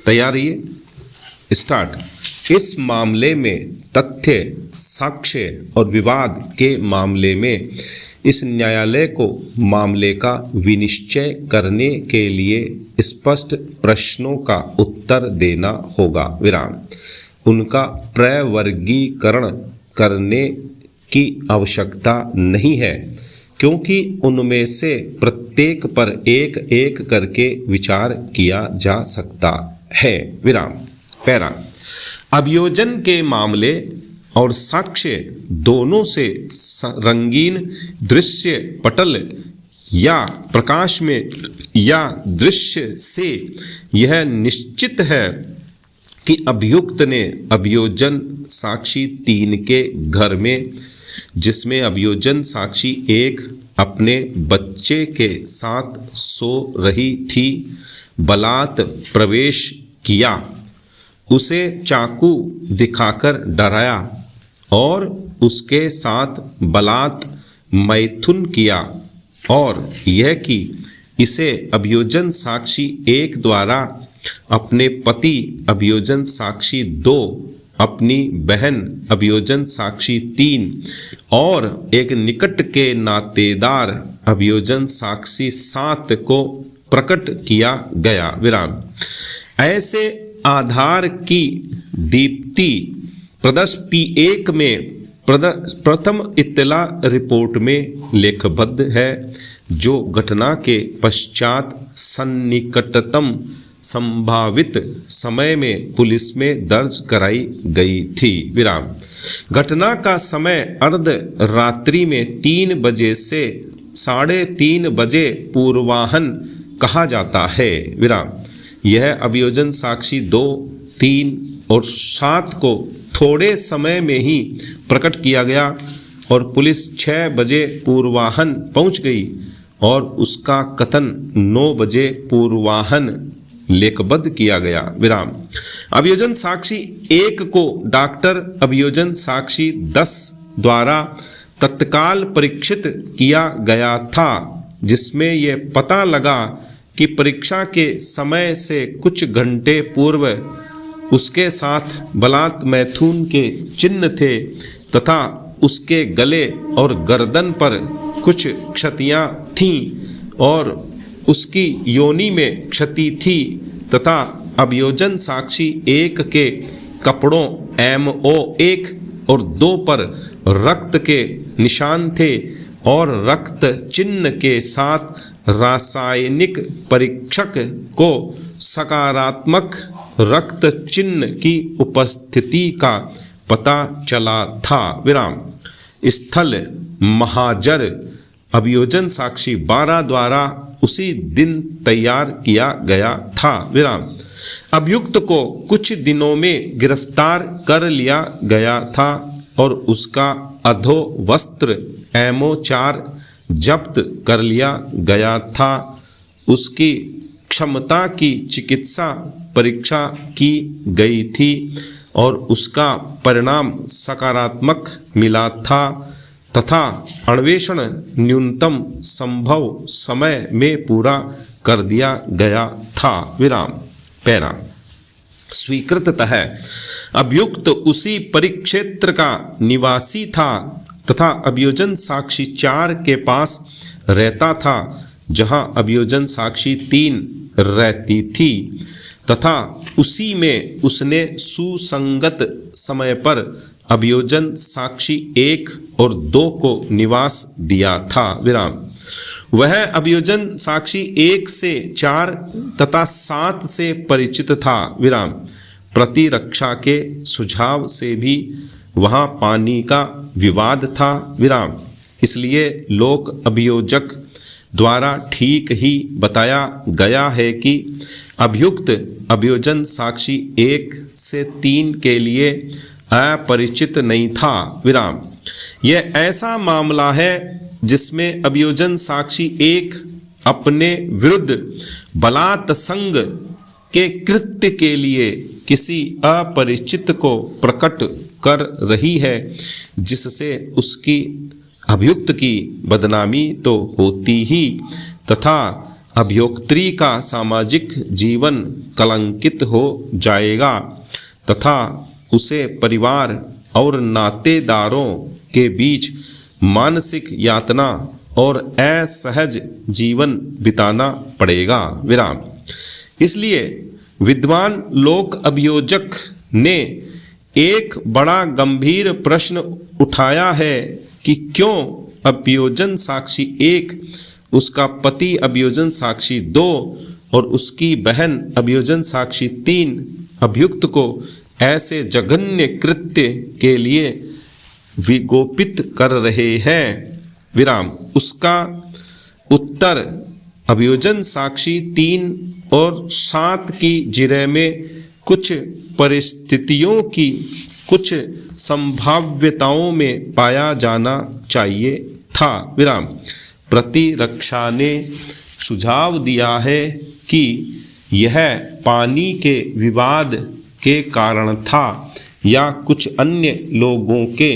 तैयार रहिए, स्टार्ट। इस मामले में तथ्य, साक्ष्य और विवाद के मामले में इस न्यायालय को मामले का विनिश्चय करने के लिए स्पष्ट प्रश्नों का उत्तर देना होगा, विराम। उनका प्रवर्गीकरण करने की आवश्यकता नहीं है, क्योंकि उनमें से प्रत्येक पर एक एक करके विचार किया जा सकता है, विराम। पैरा। अभियोजन के मामले और साक्ष्य दोनों से रंगीन दृश्य पटल या प्रकाश में या दृश्य से यह निश्चित है कि अभियुक्त ने अभियोजन साक्षी 3 के घर में, जिसमें अभियोजन साक्षी 1 अपने बच्चे के साथ सो रही थी, बलात् प्रवेश किया, उसे चाकू दिखाकर डराया और उसके साथ बलात् मैथुन किया, और यह कि इसे अभियोजन साक्षी 1 द्वारा अपने पति अभियोजन साक्षी 2, अपनी बहन अभियोजन साक्षी 3 और एक निकट के नातेदार अभियोजन साक्षी 7 को प्रकट किया गया, विराम। ऐसे आधार की दीप्ति प्रदर्श P1 में प्रथम इत्तला रिपोर्ट में लेखबद्ध है, जो घटना के पश्चात सन्निकटतम संभावित समय में पुलिस में दर्ज कराई गई थी, विराम। घटना का समय अर्ध रात्रि में 3 बजे से 3:30 बजे पूर्वाह्न कहा जाता है, विराम। यह अभियोजन साक्षी 2, 3 और 7 को थोड़े समय में ही प्रकट किया गया और पुलिस 6 बजे पूर्वाह्न पहुंच गई और उसका कथन 9 बजे पूर्वाह्न लेखबद्ध किया गया, विराम। अभियोजन साक्षी 1 को डॉक्टर अभियोजन साक्षी 10 द्वारा तत्काल परीक्षित किया गया था, जिसमें यह पता लगा कि परीक्षा के समय से कुछ घंटे पूर्व उसके साथ बलात् मैथुन के चिन्ह थे तथा उसके गले और गर्दन पर कुछ क्षतियां थीं और उसकी योनि में क्षति थी तथा अभियोजन साक्षी 1 के कपड़ों MO1 और 2 पर रक्त के निशान थे और रक्त चिन्ह के साथ रासायनिक परीक्षक को सकारात्मक रक्त चिन्ह की उपस्थिति का पता चला था, विराम। स्थल महाजर अभियोजन साक्षी 12 द्वारा उसी दिन तैयार किया गया था, विराम। अभियुक्त को कुछ दिनों में गिरफ्तार कर लिया गया था और उसका अधो वस्त्र MO4 जब्त कर लिया गया था। उसकी क्षमता की चिकित्सा परीक्षा की गई थी और उसका परिणाम सकारात्मक मिला था तथा अन्वेषण न्यूनतम संभव समय में पूरा कर दिया गया था, विराम। पैरा। स्वीकृततः अभियुक्त उसी परिक्षेत्र का निवासी था तथा अभियोजन साक्षी 4 के पास रहता था, जहां अभियोजन साक्षी 3 रहती थी तथा उसी में उसने सुसंगत समय पर अभियोजन साक्षी 1 और 2 को निवास दिया था, विराम। वह अभियोजन साक्षी 1 से 4 तथा 7 से परिचित था, विराम। प्रतिरक्षा के सुझाव से भी वहाँ पानी का विवाद था, विराम। इसलिए लोक अभियोजक द्वारा ठीक ही बताया गया है कि अभियुक्त अभियोजन साक्षी 1 से 3 के लिए अपरिचित नहीं था, विराम। यह ऐसा मामला है जिसमें अभियोजन साक्षी 1 अपने विरुद्ध बलात्संग के कृत्य के लिए किसी अपरिचित को प्रकट कर रही है, जिससे उसकी अभियुक्त की बदनामी तो होती ही तथा अभियोक्त्री का सामाजिक जीवन कलंकित हो जाएगा तथा उसे परिवार और नातेदारों के बीच मानसिक यातना और असहज जीवन बिताना पड़ेगा। विराम। इसलिए विद्वान लोक अभियोजक ने एक बड़ा गंभीर प्रश्न उठाया है कि क्यों अभियोजन साक्षी 1, उसका पति अभियोजन साक्षी 2 और उसकी बहन अभियोजन साक्षी 3 अभियुक्त को ऐसे जघन्य कृत्य के लिए विगोपित कर रहे हैं। विराम। उसका उत्तर अभियोजन साक्षी 3 और 7 की जिरह में कुछ परिस्थितियों की कुछ संभाव्यताओं में पाया जाना चाहिए था। विराम। प्रतिरक्षा ने सुझाव दिया है कि यह पानी के विवाद के कारण था या कुछ अन्य लोगों के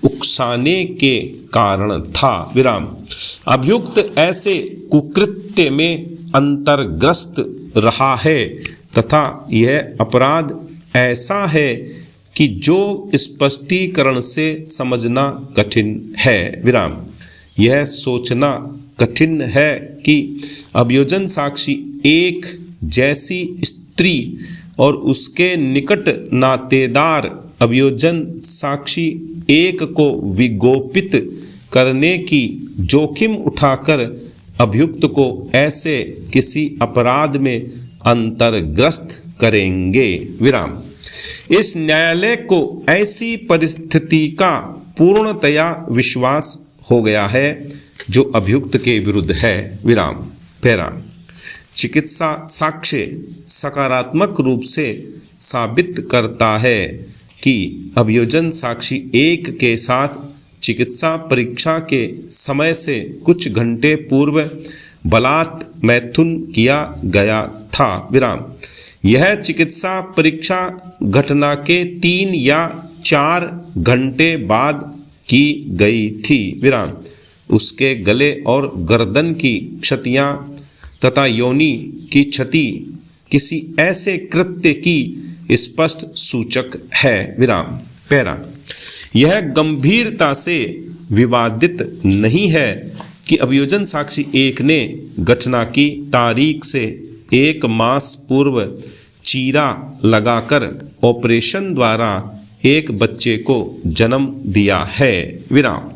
उकसाने के कारण था। विराम। अभियुक्त ऐसे कुकृत्य में अंतर्ग्रस्त रहा है तथा यह अपराध ऐसा है कि जो स्पष्टीकरण से समझना कठिन है। विराम। यह सोचना कठिन है कि अभियोजन साक्षी 1 जैसी स्त्री और उसके निकट नातेदार अभियोजन साक्षी 1 को विगोपित करने की जोखिम उठाकर अभियुक्त को ऐसे किसी अपराध में अंतर्ग्रस्त करेंगे। विराम। इस न्यायालय को ऐसी परिस्थिति का पूर्णतया विश्वास हो गया है जो अभियुक्त के विरुद्ध है। विराम। पैरा। चिकित्सा साक्ष्य सकारात्मक रूप से साबित करता है कि अभियोजन साक्षी 1 के साथ चिकित्सा परीक्षा के समय से कुछ घंटे पूर्व बलात् मैथुन किया गया था। विराम। यह चिकित्सा परीक्षा घटना के 3 या 4 घंटे बाद की गई थी। विराम। उसके गले और गर्दन की क्षतियां तथा योनि की क्षति किसी ऐसे कृत्य की स्पष्ट सूचक है। विराम। पैरा। यह गंभीरता से विवादित नहीं है कि अभियोजन साक्षी 1 ने घटना की तारीख से 1 मास पूर्व चीरा लगाकर ऑपरेशन द्वारा एक बच्चे को जन्म दिया है। विराम।